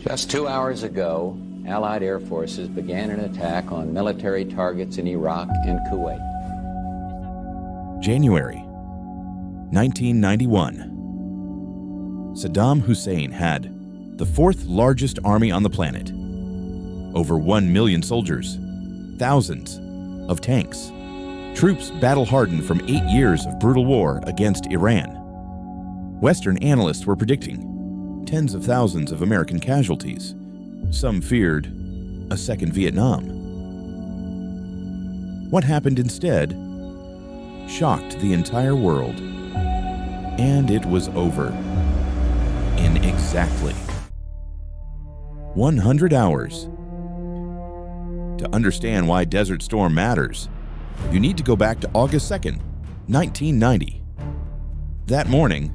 Just 2 hours ago, Allied air forces began an attack on military targets in Iraq and Kuwait. January 1991. Saddam Hussein had the fourth largest army on the planet. Over 1 million soldiers, thousands of tanks, troops battle-hardened from 8 years of brutal war against Iran. Western analysts were predicting tens of thousands of American casualties. Some feared a second Vietnam. What happened instead shocked the entire world, and it was over in exactly 100 hours. To understand why Desert Storm matters, you need to go back to August 2nd, 1990. That morning,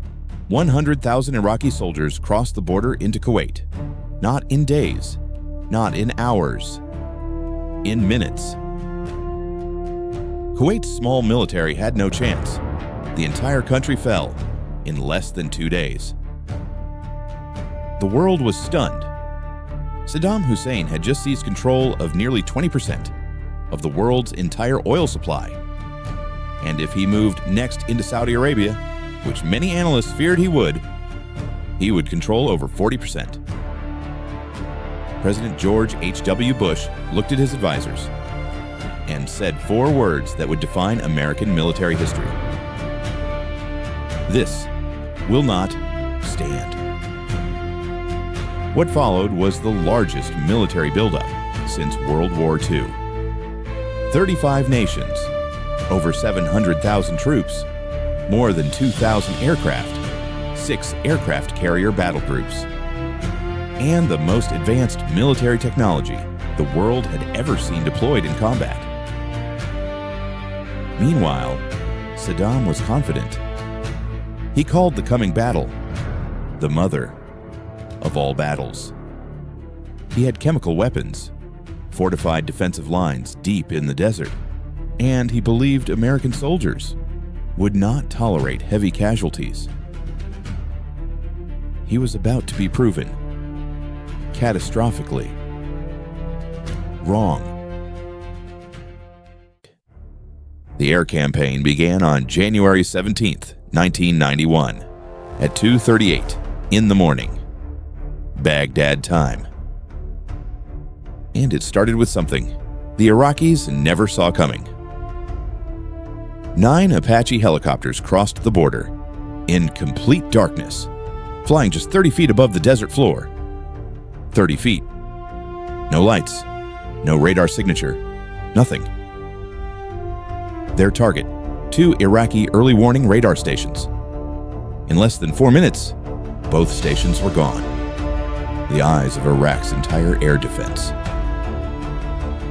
100,000 Iraqi soldiers crossed the border into Kuwait. Not in days, not in hours, in minutes. Kuwait's small military had no chance. The entire country fell in less than 2 days. The world was stunned. Saddam Hussein had just seized control of nearly 20% of the world's entire oil supply. And if he moved next into Saudi Arabia, which many analysts feared he would control over 40%. President George H.W. Bush looked at his advisors and said 4 words that would define American military history. This will not stand. What followed was the largest military buildup since World War II. 35 nations, over 700,000 troops, more than 2,000 aircraft, 6 aircraft carrier battle groups, and the most advanced military technology the world had ever seen deployed in combat. Meanwhile, Saddam was confident. He called the coming battle the mother of all battles. He had chemical weapons, fortified defensive lines deep in the desert, and he believed American soldiers would not tolerate heavy casualties. He was about to be proven catastrophically wrong. The air campaign began on January 17th, 1991, at 2:38 in the morning, Baghdad time. And it started with something the Iraqis never saw coming. 9 Apache helicopters crossed the border in complete darkness, flying just 30 feet above the desert floor. 30 feet. No lights, no radar signature, nothing. Their target, 2 Iraqi early warning radar stations. In less than 4 minutes, both stations were gone. The eyes of Iraq's entire air defense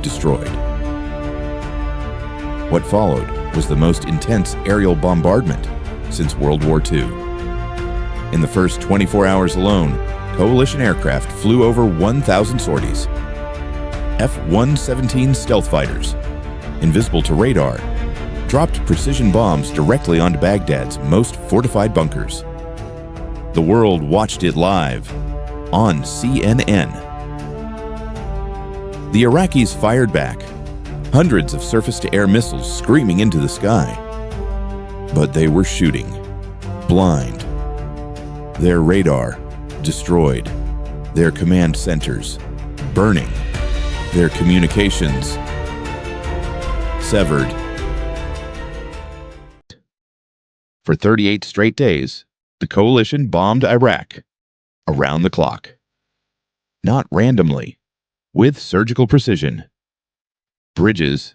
destroyed. What followed was the most intense aerial bombardment since World War II. In the first 24 hours alone, coalition aircraft flew over 1,000 sorties. F-117 stealth fighters, invisible to radar, dropped precision bombs directly onto Baghdad's most fortified bunkers. The world watched it live on CNN. The Iraqis fired back, hundreds of surface-to-air missiles screaming into the sky. But they were shooting, blind. Their radar destroyed, their command centers burning, their communications severed. For 38 straight days, the coalition bombed Iraq around the clock. Not randomly, with surgical precision. Bridges,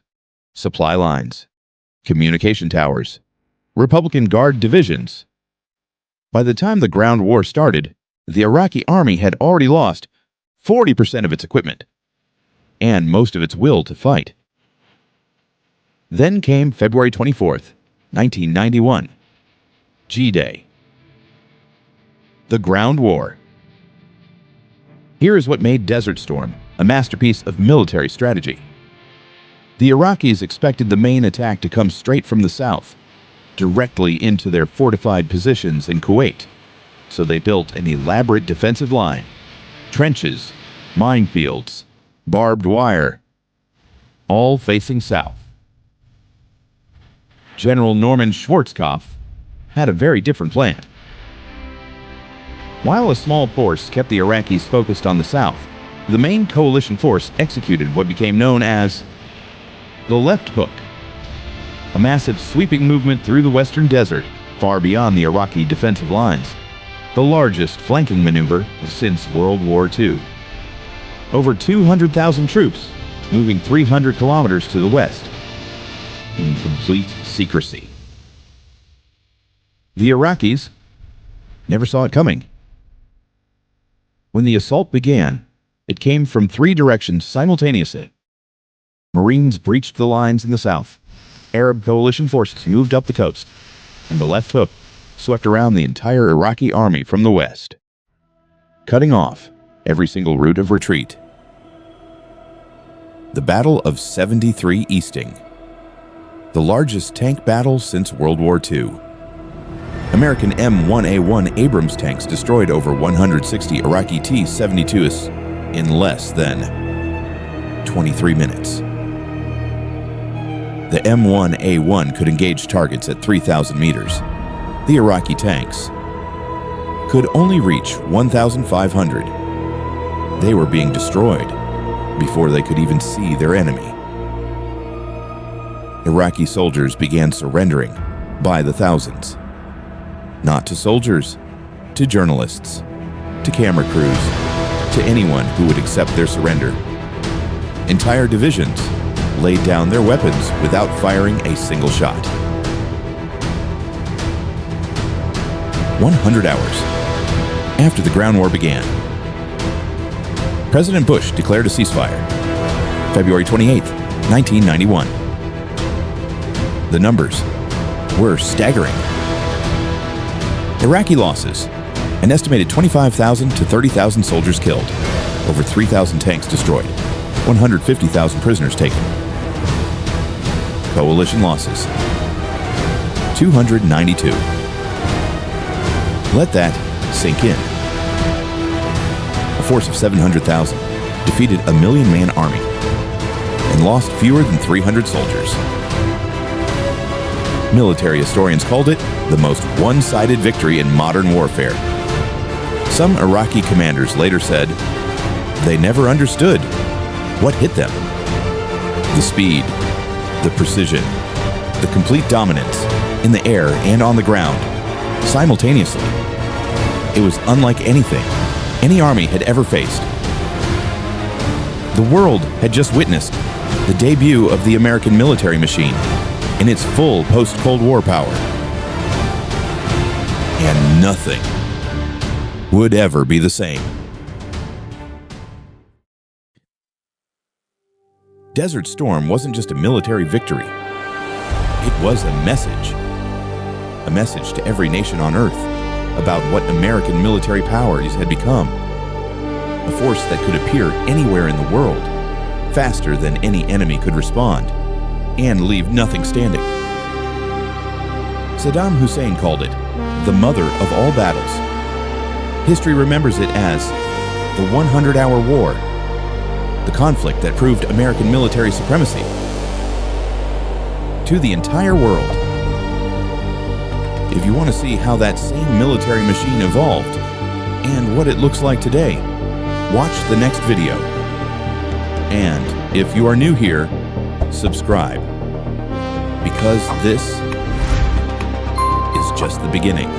supply lines, communication towers, Republican Guard divisions. By the time the ground war started, the Iraqi army had already lost 40% of its equipment and most of its will to fight. Then came February 24th, 1991, G-Day. The ground war. Here is what made Desert Storm a masterpiece of military strategy. The Iraqis expected the main attack to come straight from the south, directly into their fortified positions in Kuwait, so they built an elaborate defensive line trenches, minefields, barbed wire, all facing south. General Norman Schwarzkopf had a very different plan. While a small force kept the Iraqis focused on the south, the main coalition force executed what became known as the left hook, a massive sweeping movement through the western desert, far beyond the Iraqi defensive lines, the largest flanking maneuver since World War II. Over 200,000 troops moving 300 kilometers to the west in complete secrecy. The Iraqis never saw it coming. When the assault began, it came from three directions simultaneously. Marines breached the lines in the south. Arab coalition forces moved up the coast, and the left hook swept around the entire Iraqi army from the west, cutting off every single route of retreat. The Battle of 73 Easting, the largest tank battle since World War II. American M1A1 Abrams tanks destroyed over 160 Iraqi T-72s in less than 23 minutes. The M1A1 could engage targets at 3,000 meters. The Iraqi tanks could only reach 1,500. They were being destroyed before they could even see their enemy. Iraqi soldiers began surrendering by the thousands. Not to soldiers, to journalists, to camera crews, to anyone who would accept their surrender. Entire divisions laid down their weapons without firing a single shot. 100 hours after the ground war began, President Bush declared a ceasefire, February 28, 1991. The numbers were staggering. Iraqi losses: an estimated 25,000 to 30,000 soldiers killed, over 3,000 tanks destroyed, 150,000 prisoners taken. Coalition losses: 292. Let that sink in. A force of 700,000 defeated a million-man army and lost fewer than 300 soldiers. Military historians called it the most one-sided victory in modern warfare. Some Iraqi commanders later said they never understood what hit them. The speed, the precision, the complete dominance in the air and on the ground, simultaneously. It was unlike anything any army had ever faced. The world had just witnessed the debut of the American military machine in its full post-Cold War power. And nothing would ever be the same. Desert Storm wasn't just a military victory. It was a message to every nation on Earth about what American military powers had become. A force that could appear anywhere in the world, faster than any enemy could respond, and leave nothing standing. Saddam Hussein called it the mother of all battles. History remembers it as the 100-hour war, the conflict that proved American military supremacy to the entire world. If you want to see how that same military machine evolved and what it looks like today, watch the next video. And if you are new here, subscribe, because this is just the beginning.